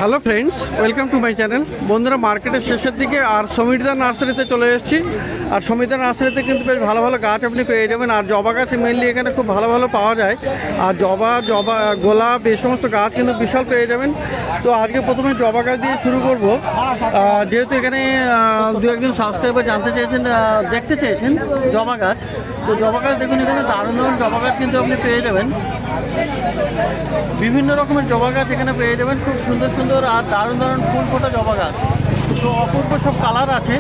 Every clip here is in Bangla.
Hello friends, welcome to my channel. বন্ধুরা, মার্কেটের শেষের দিকে আর সমিতা নার্সারিতে চলে এসেছি। আর সমিতা নার্সারিতে কিন্তু বেশ ভালো ভালো গাছ আপনি পেয়ে যাবেন। আর জবা গাছ মেনলি এখানে খুব ভালো ভালো পাওয়া যায়। আর জবা গোলাপ এই সমস্ত গাছ কিন্তু বিশাল পেয়ে যাবেন। তো আজকে প্রথমে জবা গাছ দিয়ে শুরু করব। যেহেতু এখানে দু একজন সাবস্ক্রাইবার জানতে চেয়েছেন, দেখতে চেয়েছেন জবা গাছ। তো জবা গাছ দেখুন, এখানে দারুণ দারুণ জবা গাছ কিন্তু আপনি পেয়ে যাবেন। বিভিন্ন রকমের জবা গাছ এখানে পেয়ে যাবেন, খুব সুন্দর সুন্দর আর দারুণ দারুণ ফুল ফোটা জবা গাছ। তো অপূর্ব সব কালার আছে।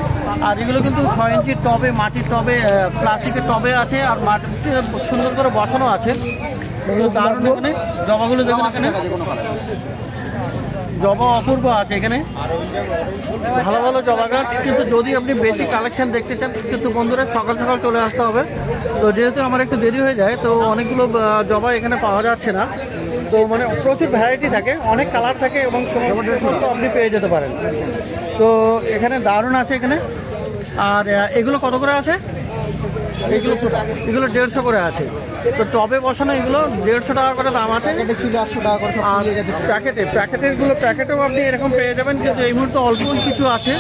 আর এগুলো কিন্তু 6 ইঞ্চির টবে, মাটির টবে, প্লাস্টিকের টবে আছে। আর মাটিতে সুন্দর করে বসানো আছে। দারুণ এখানে জবাগুলো দেখুন, এখানে জবা অপূর্ব আছে এখানে, ভালো ভালো জবা গাছ। কিন্তু যদি আপনি বেশি কালেকশন দেখতে চান কিন্তু বন্ধুরা সকাল সকাল চলে আসতে হবে। তো যেহেতু আমার একটু দেরি হয়ে যায়, তো অনেকগুলো জবা এখানে পাওয়া যাচ্ছে না। তো মানে প্রচুর ভ্যারাইটি থাকে, অনেক কালার থাকে এবং সমস্ত আপনি পেয়ে যেতে পারেন। তো এখানে দারুণ আছে এখানে। আর এগুলো কত করে আছে? এগুলো 150 করে আছে। তো টবে বসানো এগুলো 150 টাকা করে দাম আছে। আর প্যাকেটেরগুলো প্যাকেটেও আপনি এরকম পেয়ে যাবেন, কিন্তু এই মুহূর্তে অল্প কিছু আছে।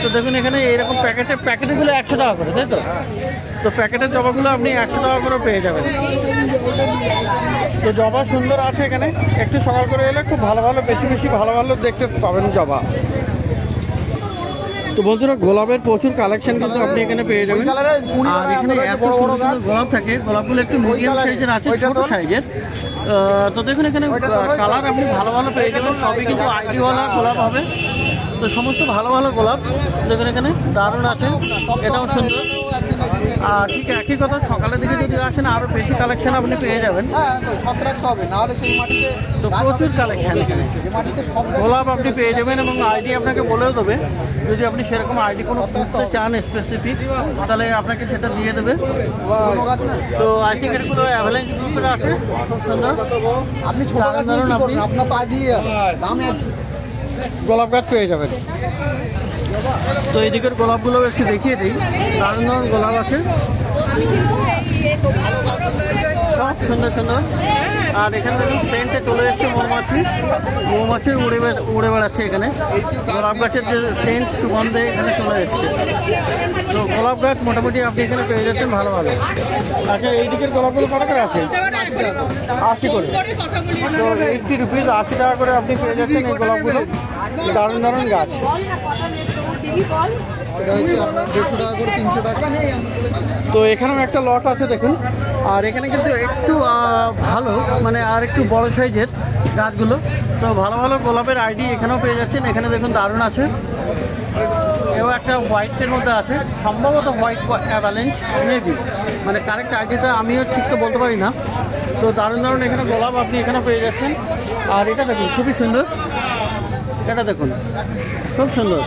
তো দেখুন এখানে এইরকম প্যাকেটেরগুলো 100 টাকা করে, তাই তো? তো প্যাকেটের জবাগুলো আপনি 100 টাকা করে পেয়ে যাবেন। তো জবা সুন্দর আছে এখানে। একটু সকাল করে এলে খুব ভালো ভালো বেশি ভালো ভালো দেখতে পাবেন জবা। তো বন্ধুরা, গোলাপের প্রচুর কালেকশন কিন্তু আপনি এখানে পেয়ে যাবেন। আর এখানে এত সুন্দর সুন্দর গোলাপ থাকে, গোলাপগুলো একটু মিডিয়াম সাইজের আছে, ছোট সাইজের। তো দেখুন এখানে কালার আপনি ভালো ভালো পেয়ে যাবেন। সবই কিন্তু আইডিওয়ালা গোলাপ হবে। তো সমস্ত ভালো ভালো গোলাপ দেখুন এখানে দারুণ আছে, এটাও সুন্দর। আর ঠিক একই কথা, সকালের দিকে যদি আসেন আরও বেশি কালেকশন আপনি পেয়ে যাবেন। তো প্রচুর কালেকশন এখানে গোলাপ আপনি পেয়ে যাবেন, এবং আইডি আপনাকে বলেও দেবে। যদি আপনি সেরকম আইডি কোনো খুঁজতে চান স্পেসিফিক, তাহলে আপনাকে সেটা দিয়ে দেবে। তো আই থিঙ্ক এরগুলো অ্যাভেলেন্স গ্রুপের আছে, খুব সুন্দর। আপনি গোলাপ গাছ পেয়ে যাবেন। তো এই দিকের গোলাপগুলো একটু দেখিয়ে দিই, দারুণ দারুণ গোলাপ আছে, সব সুন্দর সুন্দর। আর এখানে দেখুন সেন্টে চলে এসছে মৌমাছি উড়ে বেড়াচ্ছে এখানে। গোলাপ গাছের যে সেন্ট সুগন্ধে এখানে চলে এসছে। তো গোলাপ গাছ মোটামুটি আপনি এখানে পেয়ে যাচ্ছেন ভালো ভালো। আচ্ছা, এই দিকের গোলাপগুলো কত করে আছে? 80 করে। তো 80 রুপিস, 80 টাকা করে আপনি পেয়ে যাচ্ছেন এই গোলাপগুলো। দারুণ দারুণ গাছ। তো এখানেও একটা লট আছে দেখুন। আর এখানে কিন্তু একটু ভালো, মানে আর একটু বড় সাইজের গাছগুলো। তো ভালো ভালো গোলাপের আইডি এখানেও পেয়ে যাচ্ছেন। এখানে দেখুন দারুণ আছে। এও একটা হোয়াইটের মধ্যে আছে, সম্ভবত হোয়াইট অ্যাভালেন্স মেবি, মানে কারেক্ট আইডিটা আমিও ঠিক তো বলতে পারি না। তো দারুণ দারুণ এখানে গোলাপ আপনি এখানে পেয়ে যাচ্ছেন। আর এটা দেখুন খুবই সুন্দর, এটা দেখুন খুব সুন্দর।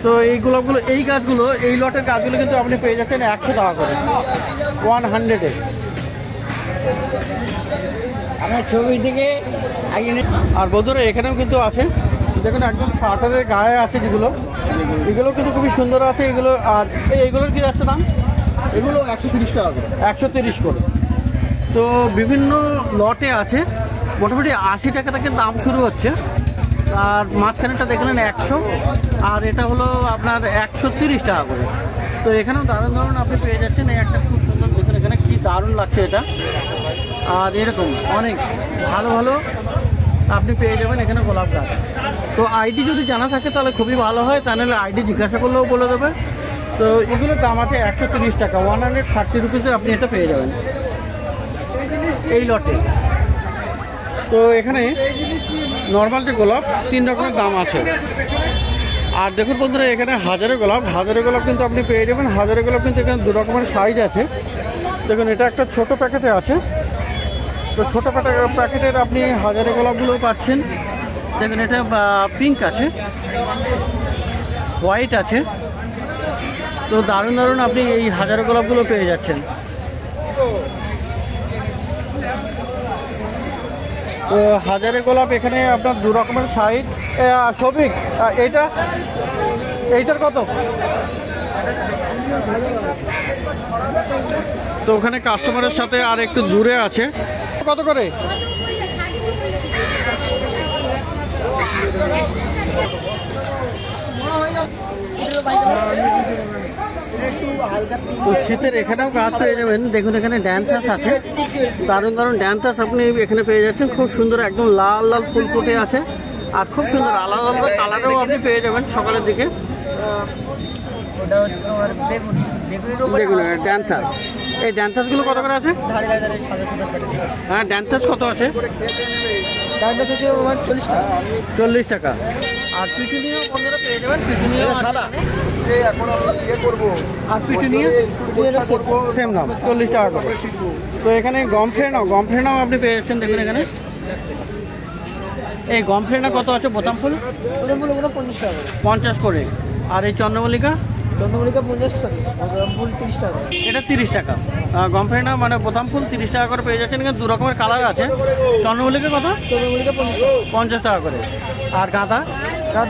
তো এই গোলাপগুলো, এই গাছগুলো, এই লটের গাছগুলো কিন্তু আপনি পেয়ে যাচ্ছেন 100 টাকা করে, 100-এ। আমার ছবি থেকে। আর বন্ধুরা, এখানেও কিন্তু আছে দেখুন, একদম শার্টারের গায়ে আছে যেগুলো, এগুলো কিন্তু খুবই সুন্দর আছে এগুলো। আর এইগুলোর কি যাচ্ছে দাম? এগুলো 130 টাকা করে, 130 করে। তো বিভিন্ন লটে আছে, মোটামুটি 80 টাকা থেকে দাম শুরু হচ্ছে। আর মাঝখানেটা দেখলেন 100, আর এটা হলো আপনার 130 টাকা করে। তো এখানেও দারুণ দারুণ আপনি পেয়ে যাচ্ছেন। এই একটা খুব সুন্দর দেখুন, এখানে কি দারুণ লাগছে এটা। আর এরকম অনেক ভালো ভালো আপনি পেয়ে যাবেন এখানে গোলাপ গাছ। তো আইডি যদি জানা থাকে তাহলে খুবই ভালো হয়, তা নাহলে আইডি জিজ্ঞাসা করলেও বলে দেবে। তো এগুলোর দাম আছে 130 টাকা, 130 রুপিসে আপনি এটা পেয়ে যাবেন এই লটে। তো এখানে নর্মাল যে গোলাপ 3 রকমের দাম আছে। আর দেখুন বন্ধুরা, এখানে হাজারে গোলাপ কিন্তু আপনি পেয়ে যাবেন। হাজারে গোলাপ কিন্তু এখানে 2 রকমের সাইজ আছে। দেখুন এটা একটা ছোট প্যাকেটে আছে। তো ছোট প্যাকেটের আপনি হাজারে গোলাপগুলো পাচ্ছেন। দেখুন এটা পিঙ্ক আছে, হোয়াইট আছে। তো দারুণ দারুণ আপনি এই হাজারে গোলাপগুলো পেয়ে যাচ্ছেন। তো হাজারে গোলাপ এখানে আপনার 2 রকমের সাইজ। সবিক, এইটার কত? তো ওখানে কাস্টমারের সাথে আর একটু দূরে আছে, কত করে? তো শীতের এখানেও গাছ পেয়ে যাবেন। দেখুন এখানে ড্যান্সাস আছে, দারুণ দারুণ ড্যান্সাস আপনি এখানে পেয়ে যাচ্ছেন। খুব সুন্দর একদম লাল লাল ফুল ফুটে আছে, আর খুব সুন্দর আলাদা আলাদা কালারেও আপনি পেয়ে যাবেন সকালের দিকে। দেখুন ড্যান্সাস, এই ড্যান্সাসগুলো কত করে আছে? হ্যাঁ ড্যান্সাস কত আছে? 40 টাকা। আর পিটুনিয়া বন্ধুরা পেয়ে যাবেন, পিটুনিয়া সাদা আর পিটুনিয়া সেম দাম 40 টাকা করে। তো এখানে গমফ্রেনাও আপনি পেয়ে যাচ্ছেন। দেখুন এখানে এই গমফ্রেনা কত আছে? বোতাম ফুল 50 করে। আর এই চন্দ্রমল্লিকা 50 ফুল 30 টাকা, এটা 30 টাকা। গমফ্রেনা মানে বোতাম ফুল 30 টাকা করে পেয়ে যাচ্ছেন। এখানে 2 রকমের কালার আছে। চন্দ্রমল্লিকা কত? 50 টাকা করে। আর গাঁদা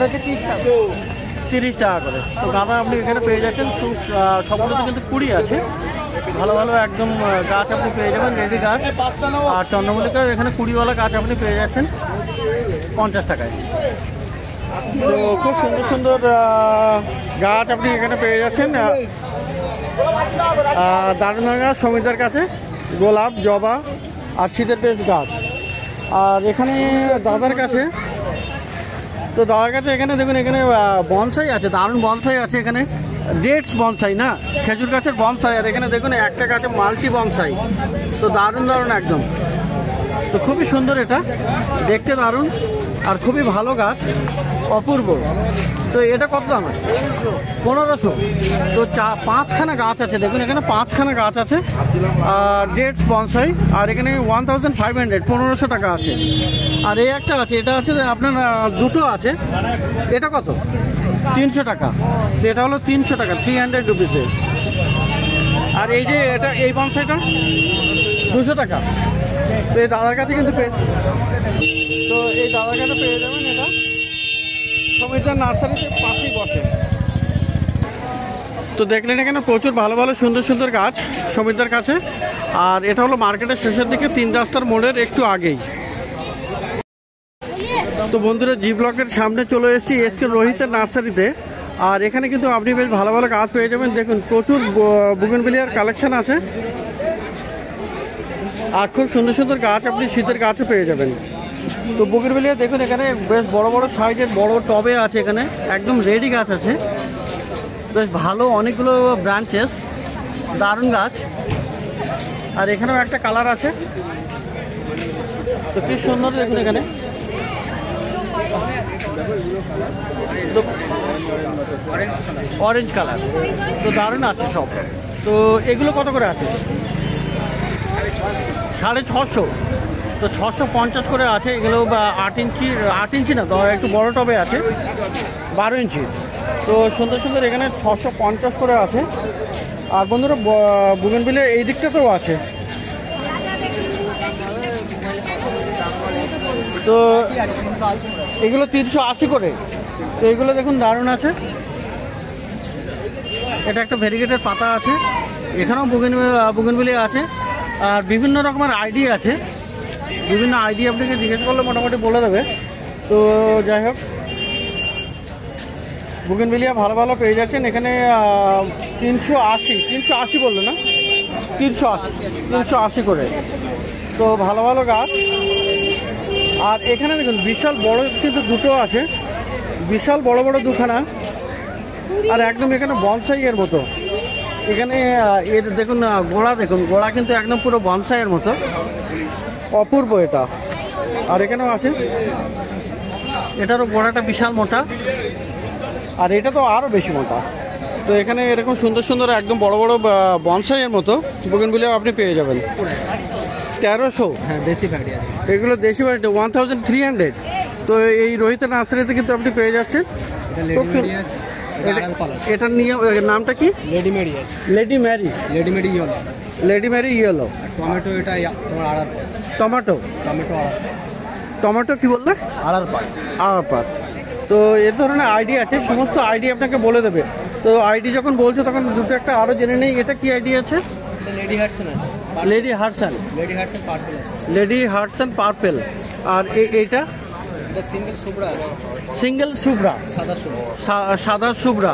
হচ্ছে 30 টাকা করে। তো গাঁদা আপনি এখানে পেয়ে যাচ্ছেন। সবগুলোতে কিন্তু কুড়ি আছে, ভালো ভালো একদম গাছ আপনি পেয়ে যাবেন, রেডি গাছ। আর চন্দ্রমল্লিকার এখানে কুড়িওয়ালা গাছ আপনি পেয়ে যাচ্ছেন 50 টাকায়। তো খুব সুন্দর সুন্দর গাছ আপনি এখানে পেয়ে যাচ্ছেন। দারুণ গাছ সমিতার কাছে, গোলাপ, জবা আর শীতের বেশ গাছ। আর এখানে দাদার কাছে, তো দাদার কাছে এখানে দেখুন এখানে বনসাই আছে, দারুণ বনসাই আছে এখানে। ডেটস বনসাই না, খেজুর গাছের বনসাই। আর এখানে দেখুন একটা গাছে মাল্টি বনসাই। তো দারুণ দারুণ একদম, তো খুবই সুন্দর, এটা দেখতে দারুণ আর খুবই ভালো গাছ, অপূর্ব। তো এটা কত দাম? 1500। তো 5খানা গাছ আছে, দেখুন এখানে 5খানা গাছ আছে ডেটস বনসাই। আর এখানে 1500 1500 টাকা আছে। আর এই একটা আছে, এটা আছে আপনার দুটো আছে, এটা কত? 300 টাকা। এটা হলো 300 টাকা, 300 রুপিসে। আর এই যে এটা এই বনসাইটা 200 টাকা। তো এই দাদার কাছে কিন্তু তো এই দাদার কাছে পেয়ে যাবেন। এটা সমিতার নার্সারিতে পাশেই বসে। তো দেখলেন এখানে প্রচুর ভালো ভালো সুন্দর সুন্দর গাছ সমিতার কাছে। আর এটা হলো মার্কেটের শেষের দিকে, 3 রাস্তার মোড়ের একটু আগেই। তো বন্ধুরা জি ব্লকের সামনে চলে এসেছি এসকে রোহিতের নার্সারিতে। আর এখানে কিন্তু আপনি বেশ ভালো ভালো গাছ পেয়ে যাবেন। দেখুন প্রচুর বুগেনভিলিয়ার কালেকশন আছে, আর খুব সুন্দর সুন্দর গাছ আপনি শীতের গাছও পেয়ে যাবেন। তো বুগেনভিলিয়া দেখুন এখানে বেশ বড় বড় সাইজের বড় টবে আছে, এখানে একদম রেডি গাছ আছে, বেশ ভালো অনেকগুলো ব্রাঞ্চেস, দারুণ গাছ। আর এখানেও একটা কালার আছে, তো কি সুন্দর দেখুন এখানে। অরেঞ্জ কালার, তো দারুণ আছে সব। তো এগুলো কত করে আছে? 650। তো 650 করে আছে এগুলো। 8 ইঞ্চি না, একটু বড় টবে আছে, 12 ইঞ্চি। তো সুন্দর সুন্দর এখানে 650 করে আছে। আর বন্ধুরা বুগেনভিলিয়া এই দিকটাতেও আছে। তো এগুলো 380 করে। তো এগুলো দেখুন দারুণ আছে। এটা একটা ভেরিগেটের পাতা আছে, এখানেও বুগেনভিলিয়া আছে। আর বিভিন্ন রকমের আইডি আছে, বিভিন্ন আইডি আপনাকে জিজ্ঞেস করলে মোটামুটি বলে দেবে। তো যাই হোক, বুগেনভিলিয়া ভালো ভালো পেয়ে যাচ্ছেন এখানে। 380 বললো না, 380 করে। তো ভালো ভালো গাছ। আর এখানে দেখুন বিশাল বড় কিন্তু দুটো আছে, বিশাল বড় বড় দুখানা। আর একদম এখানে বনসাইয়ের মতো। এখানে এর দেখুন গোড়া, দেখুন গোড়া কিন্তু একদম পুরো বনসাইয়ের মতো, অপূর্ব এটা। আর এখানেও আছে, এটারও গোড়াটা বিশাল মোটা, আর এটা তো আরও বেশি মোটা। তো এখানে এরকম সুন্দর সুন্দর একদম বড় বড় বনসাইয়ের মতো বুগেনভিলিয়া আপনি পেয়ে যাবেন। 1300। হ্যাঁ দেশি ভ্যারাইটি, এগুলো দেশি ভ্যারাইটি 1300। তো এই রোহিতের নার্সারিতে কিন্তু আপনি পেয়ে যাচ্ছেন। এটার নামটা কি? Lady Mary yellow. টমেটো, এটা টমেটো কি বললে? আড়ার পাত। তো এ ধরনের আইডি আছে, সমস্ত আইডি আপনাকে বলে দেবে। তো আইডি যখন বলছো তখন দুটো একটা আরো জেনে নেই। এটা কি আইডি আছে? Lady Hartson purple. আর এইটা সিঙ্গেল সুব্রা, সাদা সুব্রা।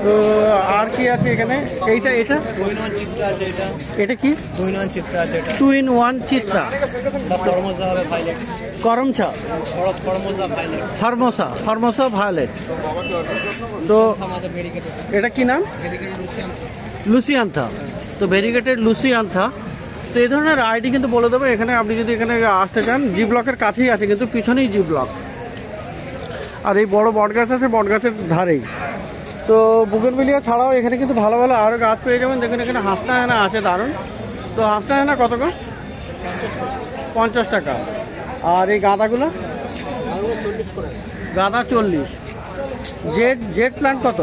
তো আর কি আছে এখানে? এইটা এটা এটা কি? 2 in 1 চিত্রা, করমচা, ফরমোসা ভায়োলেট। তো এটা কি নাম? লুসিয়ান্থা। তো ভেরিগেটেড লুসিয়ান্থা। তো এই ধরনের আইডি কিন্তু বলে দেবো এখানে। আপনি যদি এখানে আসতে চান, জি ব্লকের কাছেই আছে, কিন্তু পিছনেই জি ব্লক। আর এই বড় বট গাছ আছে, বট গাছের ধারেই। তো বুগেনভিলিয়া ছাড়াও এখানে কিন্তু ভালো ভালো আরও গাছ পেয়ে যাবেন। দেখুন এখানে হাসনা হেনা আছে, দারুণ। তো হাসনা হেনা কত গো? 50 টাকা। আর এই গাঁদাগুলো? গাঁদা 40। জেড প্ল্যান্ট কত?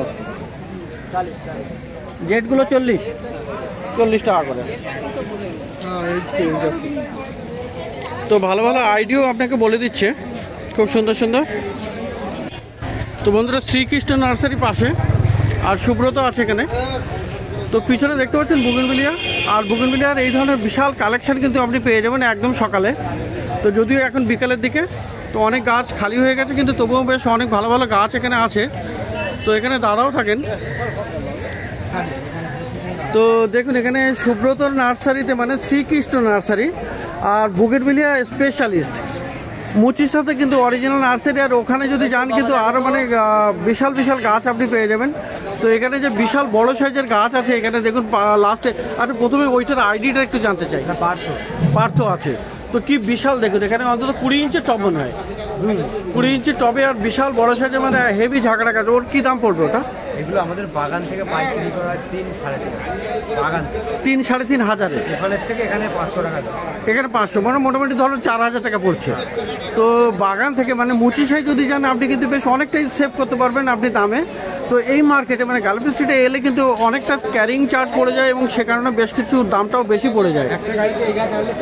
জেডগুলো 40 টাকা করে। তো ভালো ভালো আইডিও আপনাকে বলে দিচ্ছে, খুব সুন্দর সুন্দর। তো বন্ধুরা, শ্রীকৃষ্ণ নার্সারি পাশে, আর সুব্রত আছে এখানে। তো পিছনে দেখতে পাচ্ছেন বুগেনভিলিয়া। আর বুগেনভিলিয়ার এই ধরনের বিশাল কালেকশন কিন্তু আপনি পেয়ে যাবেন একদম সকালে। তো যদিও এখন বিকালের দিকে, তো অনেক গাছ খালি হয়ে গেছে, কিন্তু তবুও বেশ অনেক ভালো ভালো গাছ এখানে আছে। তো এখানে দাদাও থাকেন। তো দেখুন এখানে সুব্রতর নার্সারিতে, মানে শ্রীকৃষ্ণ নার্সারি আর বুগেনভিলিয়া স্পেশালিস্ট মুচির সাথে কিন্তু অরিজিনাল নার্সারি। আর ওখানে যদি যান কিন্তু আরও মানে বিশাল বিশাল গাছ আপনি পেয়ে যাবেন। তো এখানে যে বিশাল বড় সাইজের গাছ আছে এখানে দেখুন লাস্টে। আর প্রথমে ওইটার আইডিটা একটু জানতে চাই। পার্থ আছে। তো কি বিশাল দেখুন, এখানে অন্তত 20 ইঞ্চের টব মনে হয়। 20 ইঞ্চির টবে আর বিশাল বড় সাইজের, মানে হেভি ঝাঁকড়া গাছ। ওর কি দাম পড়বে ওটা? এগুলো আমাদের বাগান থেকে পাইকারি করা 3-3.5 বাগান 3-3.5 হাজারে। ওখানের থেকে এখানে 500 টাকা দাম। এখানে 500, মানে মোটামুটি ধরো 4000 টাকা পড়ছে। তো বাগান থেকে মানে মুচি সাইজ যদি যান আপনি কিন্তু বেশ অনেকটাই সেভ করতে পারবেন আপনি দামে। তো এই মার্কেটে মানে গার্লফ্রেন্ড স্ট্রিটে এলে কিন্তু অনেকটা ক্যারিং চার্জ পড়ে যায়, এবং সে কারণে বেশ কিছু দামটাও বেশি পড়ে যায়। একটা গাড়িতে এই গাছ আসলে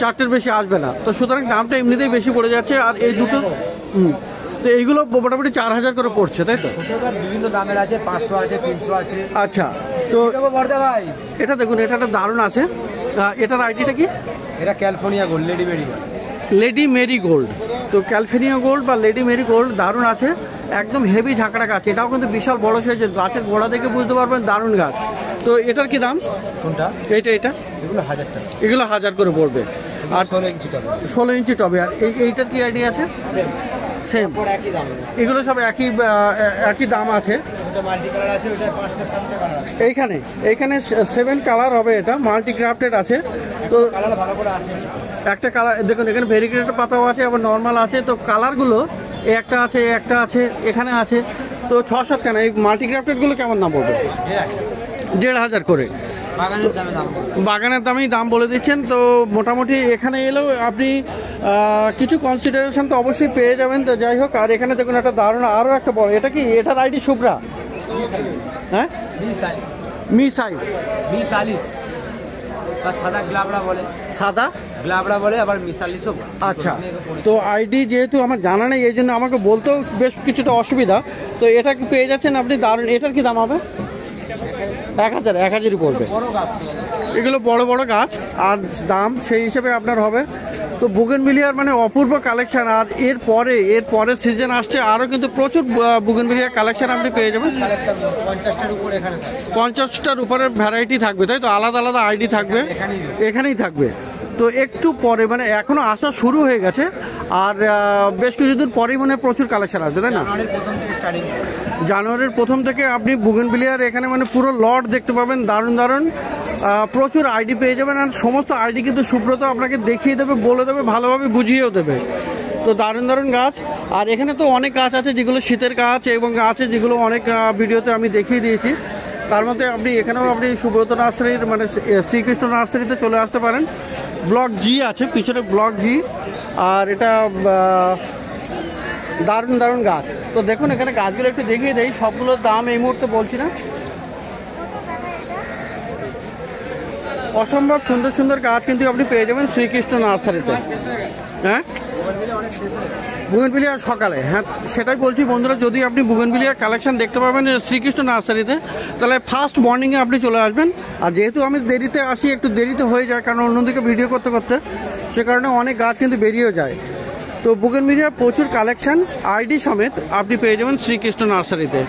4টের বেশি আসবে না। তো সুতরাং দামটা এমনিতেই বেশি পড়ে যাচ্ছে। আর এই দুটো তো এইগুলো মোটামুটি 4000 করে পড়ছে, তাই তো? বিভিন্ন দামের আছে, 500 আছে, 300 আছে। আচ্ছা, তো ভাই এটা দেখুন, এটা একটা দারুণ আছে। এটার আইডিটা কি? এটা California gold, lady marigold. তো ক্যালিফোর্নিয়া গোল্ড বা লেডি মেরি গোল্ড দারুণ আছে, একদম হেভি ঝাঁকড়া গাছ। এটাও কিন্তু বিশাল বড় সাইজের, গাছের গোড়া দেখে বুঝতে পারবেন দারুণ গাছ। তো এটার কি দাম? কোনটা? এটা এগুলো 1000 টাকা। এগুলো 1000 করে পড়বে। আর 16 ইঞ্চি টবে। আর এইটার কি আইডিয়া আছে? সেম একই দাম। এগুলো সব একই দাম আছে। মাল্টি কালার আছে, ওটা 5টা-7টা কালার আছে। এইখানে 7 কালার হবে। এটা মাল্টি ক্রাফটেড আছে। তো কালার ভালো করে আছে। একটা কালার দেখুন, এখানে ভেরিগেটেড পাতাও আছে, আবার নর্মাল আছে। তো কালারগুলো একটা আছে, এখানে আছে। তো 6-7 কেন? এই মাল্টি ক্রাফটেডগুলো কেমন দাম পড়বে? 1500 করে। বাগানের দামেই দাম বলে দিচ্ছেন। তো মোটামুটি এখানে এলেও আপনি কিছু কনসিডারেশন তো অবশ্যই পেয়ে যাবেন। তো যাই হোক, আর এখানে দেখুন একটা দারুণ আরও একটা বড়। এটা কি? এটার আইডি শুভ্রা? হ্যাঁ, মি সাইজ সাদা গ্লাবড়া বলে, আবার মিসালিসও। আচ্ছা, তো আইডি যেহেতু আমার জানা নেই, এই জন্য আমাকে বলতেও বেশ কিছুটা অসুবিধা। তো এটা কি পেয়ে যাচ্ছেন আপনি? দারুণ। এটার কি দাম হবে? 1000-1000ই পড়বে। এগুলো বড় বড় গাছ, আর দাম সেই হিসেবে আপনার হবে। তো বুগেনভিলিয়ার মানে অপূর্ব কালেকশন। আর এরপরে সিজন আসছে, আরও কিন্তু প্রচুর বুগেনভিলিয়ার কালেকশন আপনি পেয়ে যাবেন। 50টার উপরে ভ্যারাইটি থাকবে, তাই তো? আলাদা আলাদা আইডি থাকবে, এখানেই থাকবে। তো একটু পরে, মানে এখনো আসা শুরু হয়ে গেছে, আর বেশ কিছুদিন পরেই মানে প্রচুর কালেকশন আসবে, তাই না? জানুয়ারির প্রথম থেকে আপনি বুগেনভিলিয়ার এখানে মানে পুরো লট দেখতে পাবেন। দারুণ প্রচুর আইডি পেয়ে যাবেন। আর সমস্ত আইডি কিন্তু সুব্রত আপনাকে দেখিয়ে দেবে, বলে দেবে, ভালোভাবে বুঝিয়েও দেবে। তো দারুণ গাছ। আর এখানে তো অনেক গাছ আছে যেগুলো শীতের গাছ, এবং আছে যেগুলো অনেক ভিডিওতে আমি দেখিয়ে দিয়েছি। তার মধ্যে এখানেও আপনি সুব্রত নার্সারির মানে শ্রীকৃষ্ণ নার্সারিতে চলে আসতে পারেন। ব্লক জি আছে পিছনে, ব্লক জি। আর এটা দারুণ গাছ। তো দেখুন এখানে গাছগুলো একটু দেখিয়ে দেই। সবগুলোর দাম এই মুহূর্তে বলছি না। অসম্ভব সুন্দর গাছ কিন্তু আপনি পেয়ে যাবেন শ্রীকৃষ্ণ নার্সারিতে। হ্যাঁ, বুগেনভিলিয়া সকালে। হ্যাঁ, সেটাই বলছি বন্ধুরা, যদি আপনি বুগেনভিলিয়ার কালেকশন দেখতে পাবেন শ্রীকৃষ্ণ নার্সারিতে, তাহলে ফার্স্ট মর্নিংয়ে আপনি চলে আসবেন। আর যেহেতু আমি দেরিতে আসি, একটু দেরিতে হয়ে যায়, কারণ অন্যদিকে ভিডিও করতে সে কারণে অনেক গাছ কিন্তু বেরিয়েও যায়। তো বুগেনভিলিয়ার প্রচুর কালেকশন আইডি সমেত আপনি পেয়ে যাবেন শ্রীকৃষ্ণ নার্সারিতে।